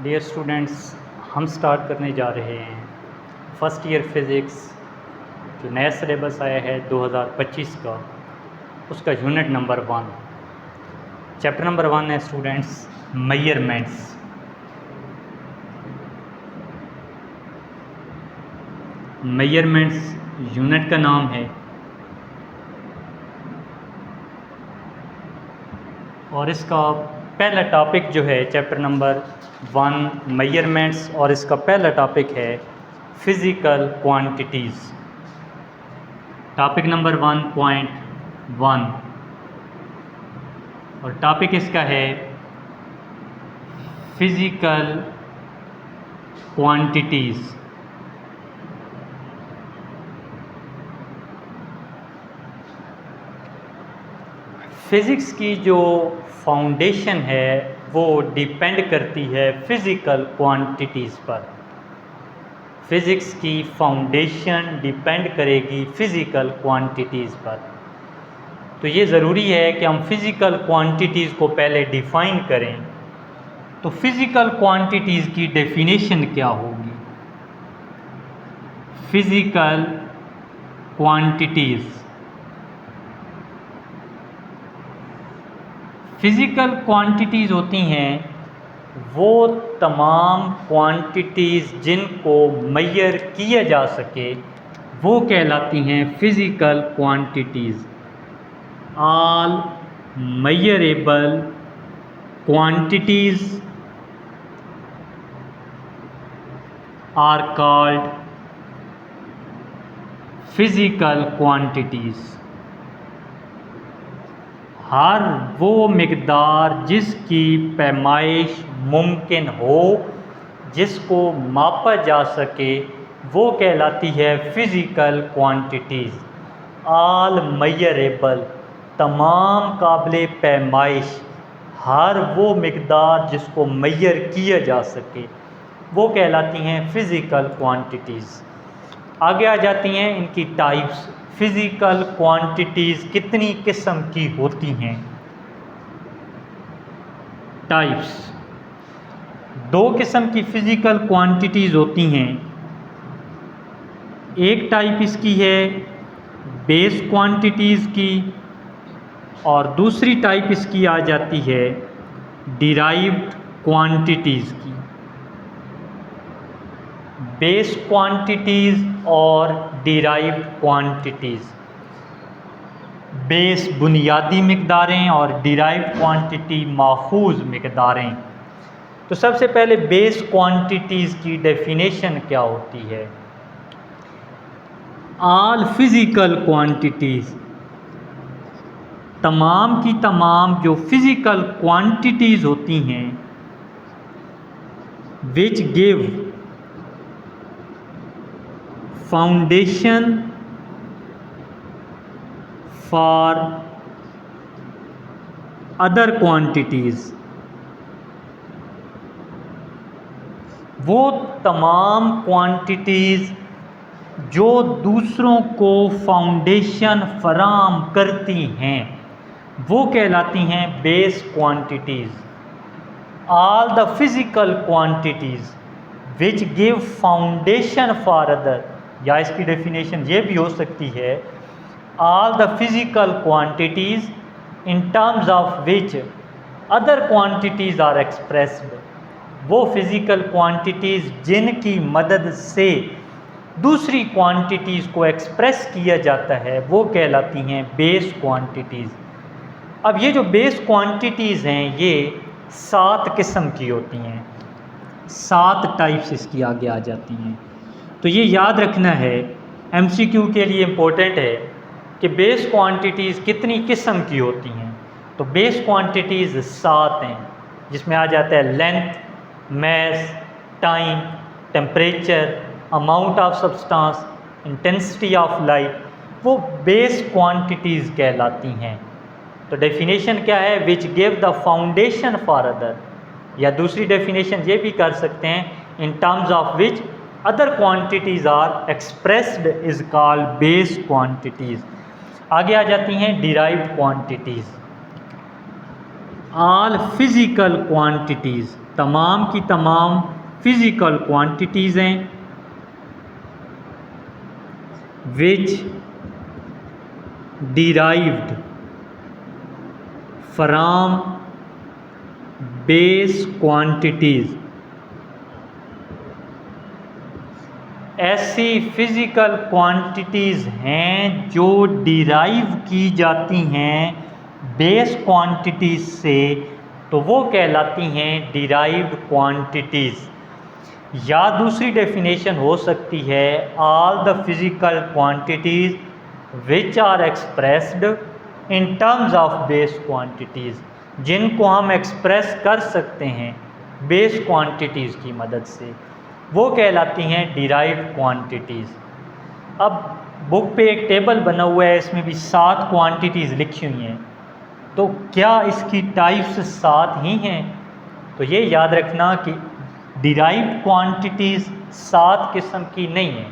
Dear students, हम start करने जा रहे हैं फर्स्ट ईयर फिज़िक्स। जो नया सिलेबस आया है 2025 का, उसका यूनिट नंबर 1, चैप्टर नंबर 1 है स्टूडेंट्स मेजरमेंट्स। मेजरमेंट्स यूनिट का नाम है और इसका पहला टॉपिक जो है चैप्टर नंबर 1 मेजरमेंट्स, और इसका पहला टॉपिक है फिज़िकल क्वांटिटीज़। टॉपिक नंबर 1.1 और टॉपिक इसका है फिज़िकल क्वांटिटीज़। फ़िज़िक्स की जो फाउंडेशन है वो डिपेंड करती है फ़िज़िकल क्वांटिटीज़ पर। फ़िज़िक्स की फाउंडेशन डिपेंड करेगी फ़िज़िकल क्वांटिटीज़ पर। तो ये ज़रूरी है कि हम फ़िज़िकल क्वांटिटीज़ को पहले डिफ़ाइन करें। तो फ़िज़िकल क्वांटिटीज़ की डेफिनेशन क्या होगी? फ़िज़िकल क्वांटिटीज़, फ़िज़िकल क्वांटिटीज़ होती हैं वो तमाम क्वांटिटीज़ जिनको मेजर किया जा सके, वो कहलाती हैं physical quantities. All measurable quantities are called physical quantities. हर वो मिक़दार जिसकी पैमाइश मुमकिन हो, जिसको मापा जा सके, वो कहलाती है फ़िज़िकल क्वांटिटीज़। ऑल मेजरेबल, तमाम काबिल पैमाइश, हर वो मिक़दार जिसको मेजर किया जा सके, वो कहलाती हैं फ़िज़िकल क्वांटिटीज़। आगे आ जाती हैं इनकी टाइप्स। फ़िज़िकल क्वांटिटीज़ कितनी किस्म की होती हैं? टाइप्स, दो किस्म की फ़िज़िकल क्वांटिटीज़ होती हैं। एक टाइप इसकी है बेस क्वांटिटीज़ की और दूसरी टाइप इसकी आ जाती है डिराइव्ड क्वांटिटीज़ की। बेस क्वांटिटीज़ और डिराइव्ड क्वांटिटीज़। बेस बुनियादी मिक़दारें और डिराइव्ड क्वांटिटी माखूज़ मिक़दारें। तो सबसे पहले बेस क्वांटिटीज़ की डेफिनेशन क्या होती है? ऑल फ़िज़िकल क्वांटिटीज़, तमाम की तमाम जो फ़िज़िकल क्वांटिटीज़ होती हैं, विच give foundation for other quantities. वो तमाम क्वांटिटीज़ जो दूसरों को फाउंडेशन फराहम करती हैं, वो कहलाती हैं base quantities. All the physical quantities which give foundation for other, या इसकी डेफिनेशन ये भी हो सकती है all the physical quantities in terms of which other quantities are expressed. वो फिज़िकल क्वांटिटीज़ जिनकी मदद से दूसरी क्वांटिटीज़ को एक्सप्रेस किया जाता है, वो कहलाती हैं बेस क्वांटिटीज़। अब ये जो बेस क्वांटिटीज़ हैं ये 7 किस्म की होती हैं। 7 टाइप्स इसकी आगे आ जाती हैं। तो ये याद रखना है, MCQ के लिए इम्पोर्टेंट है कि बेस क्वांटिटीज़ कितनी किस्म की होती हैं। तो बेस क्वांटिटीज़ 7 हैं, जिसमें आ जाता है length, mass, time, temperature, amount of substance, intensity of light. वो बेस क्वांटिटीज़ कहलाती हैं। तो डेफिनेशन क्या है? Which give the foundation for other, या दूसरी डेफिनेशन ये भी कर सकते हैं in terms of which other quantities are expressed is called base quantities. आगे आ जाती हैं derived quantities. All physical quantities, तमाम की तमाम फिज़िकल क्वांटिटीज़ हैं, which derived from base quantities, ऐसी फिज़िकल क्वांटिटीज़ हैं जो डिराइव की जाती हैं बेस क्वांटिटीज़ से, तो वो कहलाती हैं डिराइव्ड क्वांटिटीज़। या दूसरी डेफिनेशन हो सकती है all the physical quantities which are expressed in terms of base quantities, जिनको हम एक्सप्रेस कर सकते हैं बेस क्वांटिटीज़ की मदद से, वो कहलाती हैं डिराइव्ड क्वांटिटीज़। अब बुक पे एक टेबल बना हुआ है, इसमें भी 7 क्वांटिटीज़ लिखी हुई हैं, तो क्या इसकी टाइप्स 7 ही हैं? तो ये याद रखना कि डिराइव्ड क्वांटिटीज़ 7 किस्म की नहीं है,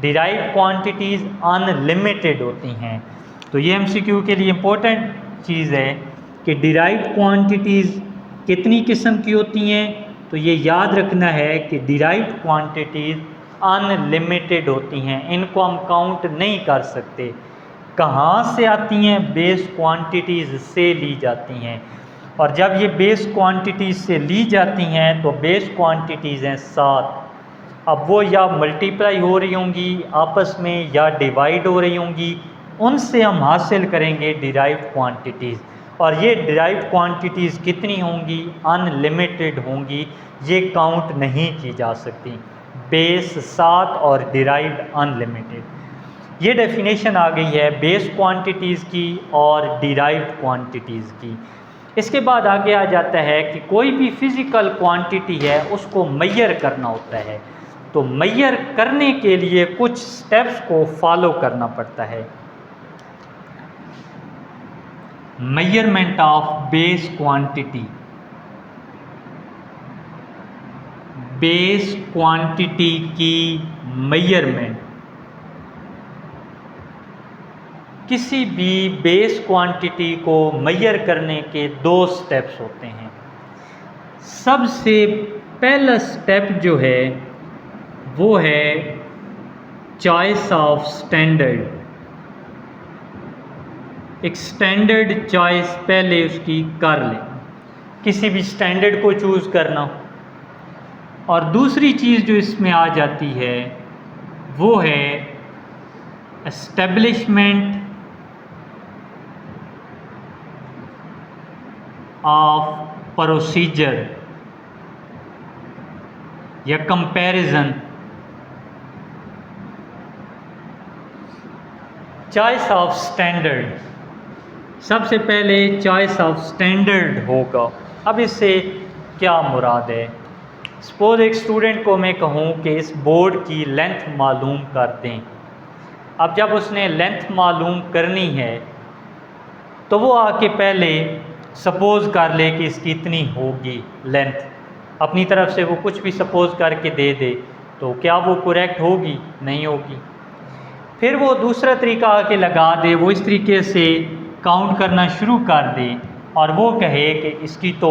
डिराइव्ड क्वांटिटीज़ अनलिमिटेड होती हैं। तो ये एमसीक्यू के लिए इम्पोर्टेंट चीज़ है कि डिराइव्ड क्वांटिटीज़ कितनी किस्म की होती हैं, तो ये याद रखना है कि डिराइव्ड क्वांटिटीज़ अनलिमिटेड होती हैं, इनको हम काउंट नहीं कर सकते। कहाँ से आती हैं? बेस क्वांटिटीज़ से ली जाती हैं, और जब ये बेस क्वांटिटीज़ से ली जाती हैं तो बेस क्वांटिटीज़ हैं 7। अब वो या मल्टीप्लाई हो रही होंगी आपस में या डिवाइड हो रही होंगी, उनसे हम हासिल करेंगे डिराइव्ड क्वांटिटीज़। और ये डिराइव्ड क्वांटिटीज़ कितनी होंगी? अनलिमिटेड होंगी, ये काउंट नहीं की जा सकती। बेस 7 और डिराइव्ड अनलिमिटेड। ये डेफिनेशन आ गई है बेस क्वांटिटीज़ की और डिराइव्ड क्वांटिटीज़ की। इसके बाद आगे आ जाता है कि कोई भी फिज़िकल क्वांटिटी है उसको मेजर करना होता है, तो मेजर करने के लिए कुछ स्टेप्स को फॉलो करना पड़ता है। Measurement of base quantity, base quantity की मेजरमेंट। किसी भी बेस क्वांटिटी को मेजर करने के 2 स्टेप्स होते हैं। सबसे पहला स्टेप जो है वो है चॉइस ऑफ स्टैंडर्ड। एक स्टैंडर्ड चॉइस पहले उसकी कर लें, किसी भी स्टैंडर्ड को चूज़ करना। और दूसरी चीज़ जो इसमें आ जाती है वो है एस्टेब्लिशमेंट ऑफ प्रोसीजर या कंपैरिजन। चॉइस ऑफ स्टैंडर्ड, सबसे पहले चॉइस ऑफ स्टैंडर्ड होगा। अब इससे क्या मुराद है? सपोज एक स्टूडेंट को मैं कहूँ कि इस बोर्ड की लेंथ मालूम कर दें। अब जब उसने लेंथ मालूम करनी है तो वो आके पहले सपोज़ कर ले कि इसकी इतनी होगी लेंथ, अपनी तरफ से वो कुछ भी सपोज़ करके दे दे, तो क्या वो करेक्ट होगी? नहीं होगी। फिर वो दूसरा तरीका आके लगा दे, वो इस तरीके से काउंट करना शुरू कर दे और वो कहे कि इसकी तो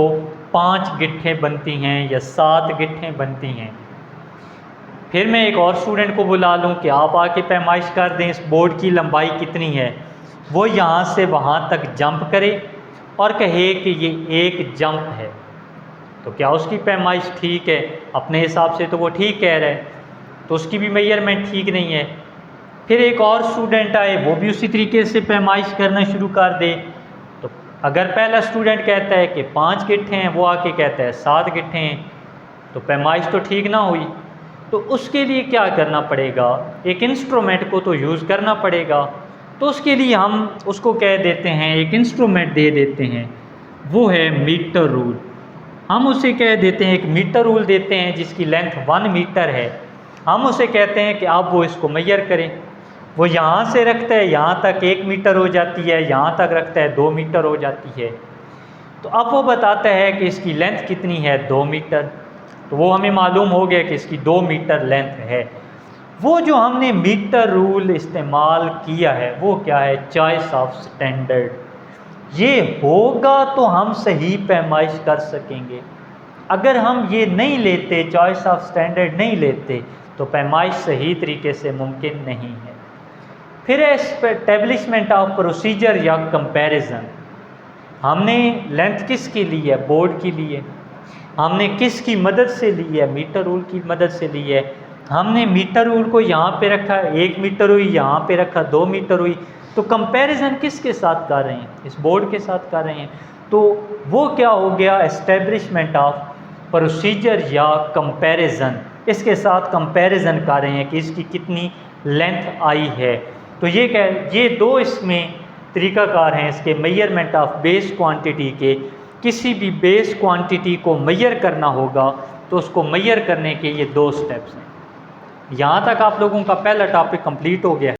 5 गिट्ठें बनती हैं या 7 गिट्ठें बनती हैं। फिर मैं एक और स्टूडेंट को बुला लूँ कि आप आके पैमाइश कर दें इस बोर्ड की लंबाई कितनी है। वो यहाँ से वहाँ तक जंप करे और कहे कि ये 1 जंप है, तो क्या उसकी पैमाइश ठीक है? अपने हिसाब से तो वो ठीक कह रहा है, तो उसकी भी मेजरमेंट ठीक नहीं है। फिर एक और स्टूडेंट आए, वो भी उसी तरीके से पैमाइश करना शुरू कर दे। तो अगर पहला स्टूडेंट कहता है कि 5 गिट्ठें हैं, वो आके कहता है 7 गिट्ठें हैं, तो पैमाइश तो ठीक ना हुई। तो उसके लिए क्या करना पड़ेगा? एक इंस्ट्रूमेंट को तो यूज़ करना पड़ेगा। तो उसके लिए हम उसको कह देते हैं, एक इंस्ट्रूमेंट दे देते हैं, वो है मीटर रूल। हम उसे कह देते हैं, एक मीटर रूल देते हैं जिसकी लेंथ 1 मीटर है। हम उसे कहते हैं कि आप वो इसको मेजर करें। वो यहाँ से रखता है, यहाँ तक 1 मीटर हो जाती है, यहाँ तक रखता है 2 मीटर हो जाती है। तो अब वो बताता है कि इसकी लेंथ कितनी है? 2 मीटर। तो वो हमें मालूम हो गया कि इसकी 2 मीटर लेंथ है। वो जो हमने मीटर रूल इस्तेमाल किया है वो क्या है? Choice of standard. ये होगा तो हम सही पैमाइश कर सकेंगे। अगर हम ये नहीं लेते, चॉइस ऑफ स्टैंडर्ड नहीं लेते, तो पैमाइश सही तरीके से मुमकिन नहीं है। फिर एस्टेब्लिशमेंट ऑफ प्रोसीजर या कंपैरिजन। हमने लेंथ किसकी ली है? बोर्ड की ली है। हमने किसकी मदद से ली है? मीटर रूल की मदद से ली है। हमने मीटर रूल को यहाँ पे रखा, 1 मीटर हुई, यहाँ पे रखा 2 मीटर हुई। तो कंपैरिजन किसके साथ कर रहे हैं? इस बोर्ड के साथ कर रहे हैं। तो वो क्या हो गया? एस्टेब्लिशमेंट ऑफ प्रोसीजर या कंपैरिजन। इसके साथ कंपैरिजन कर रहे हैं कि इसकी कितनी लेंथ आई है। तो ये दो इसमें तरीक़ाकार हैं इसके मेजरमेंट ऑफ बेस क्वांटिटी के। किसी भी बेस क्वांटिटी को मेजर करना होगा तो उसको मेजर करने के ये 2 स्टेप्स हैं। यहाँ तक आप लोगों का पहला टॉपिक कंप्लीट हो गया।